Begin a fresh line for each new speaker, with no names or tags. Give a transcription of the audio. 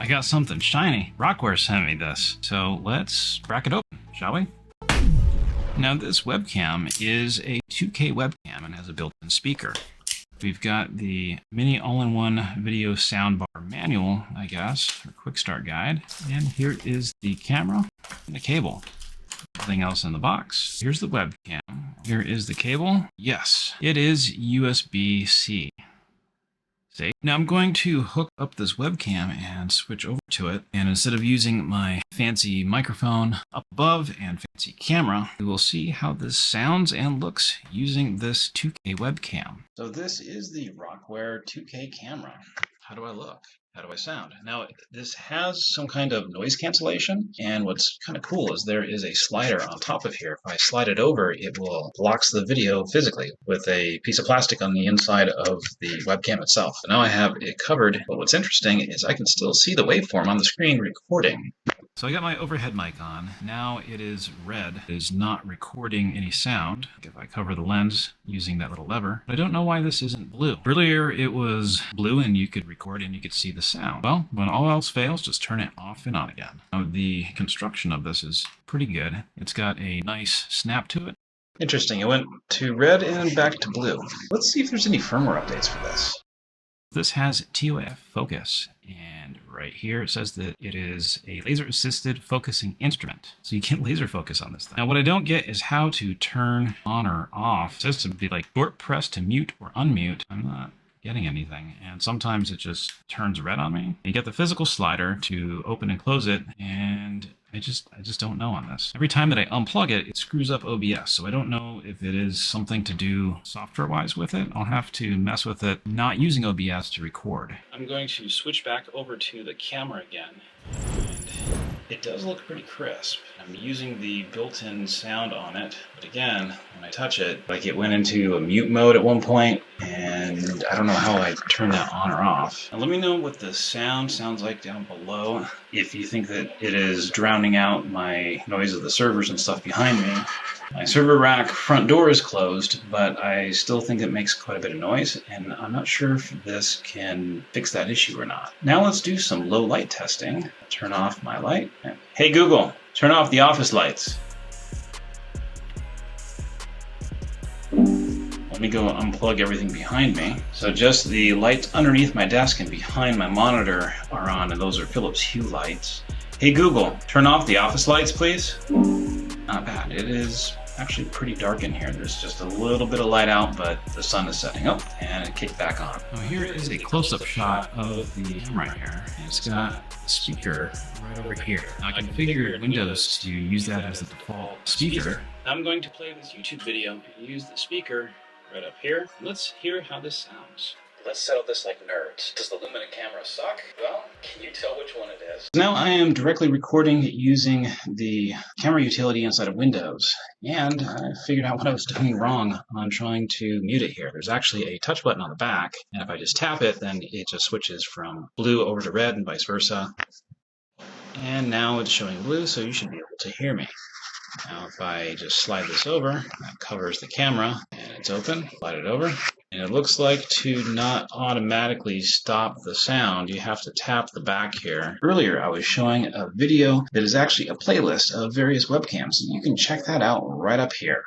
I got something shiny. Rockware sent me this, so let's crack it open, shall we? Now this webcam is a 2K webcam and has a built-in speaker. We've got the Mini all-in-one video soundbar manual, I guess, or quick start guide. And here is the camera and the cable. Nothing else in the box. Here's the webcam. Here is the cable. Yes, it is USB-C. See? Now I'm going to hook up this webcam and switch over to it. And instead of using my fancy microphone up above and fancy camera, we will see how this sounds and looks using this 2K webcam. So this is the Rocware 2K camera. How do I look? How do I sound? Now, this has some kind of noise cancellation, and what's kind of cool is there is a slider on top of here. If I slide it over, it will blocks the video physically with a piece of plastic on the inside of the webcam itself. So now I have it covered, but what's interesting is I can still see the waveform on the screen recording. So I got my overhead mic on. Now it is red. It is not recording any sound. If I cover the lens using that little lever, but I don't know why this isn't blue. Earlier it was blue and you could record and you could see the sound. Well, when all else fails, just turn it off and on again. Now the construction of this is pretty good. It's got a nice snap to it. Interesting. It went to red and back to blue. Let's see if there's any firmware updates for this. This has Autofocus, and right here it says that it is a laser-assisted focusing instrument. So you can laser focus on this thing. Now what I don't get is how to turn on or off. It says to be like short press to mute or unmute. I'm not getting anything, and sometimes it just turns red on me. You get the physical slider to open and close it, and I just don't know on this. Every time that I unplug it, it screws up OBS, so I don't know if it is something to do software-wise with it. I'll have to mess with it not using OBS to record. I'm going to switch back over to the camera again, and it does look pretty crisp. I'm using the built-in sound on it, but again, when I touch it, like it went into a mute mode at one point, and I don't know how I turn that on or off. Now let me know what the sound sounds like down below. If you think that it is drowning out my noise of the servers and stuff behind me. My server rack front door is closed, but I still think it makes quite a bit of noise, and I'm not sure if this can fix that issue or not. Now let's do some low light testing. Turn off my light. Hey Google, turn off the office lights. Let me go unplug everything behind me. So just the lights underneath my desk and behind my monitor are on, and those are Philips Hue lights. Hey Google, turn off the office lights, please. Not bad. It is actually pretty dark in here. There's just a little bit of light out, but the sun is setting up, and it kicked back on. Now here is a close-up shot of the camera here. It's got a speaker right over here. Now I can configure Windows to use that as the default speaker. I'm going to play this YouTube video and use the speaker right up here. Let's hear how this sounds. Let's settle this like nerds. Does the Lumina camera suck? Well, can you tell which one it is? Now I am directly recording using the camera utility inside of Windows, and I figured out what I was doing wrong on trying to mute it here. There's actually a touch button on the back, and if I just tap it, then it just switches from blue over to red and vice versa. And now it's showing blue, so you should be able to hear me. Now if I just slide this over, that covers the camera, and it's open, slide it over. And it looks like to not automatically stop the sound, you have to tap the back here. Earlier, I was showing a video that is actually a playlist of various webcams. You can check that out right up here.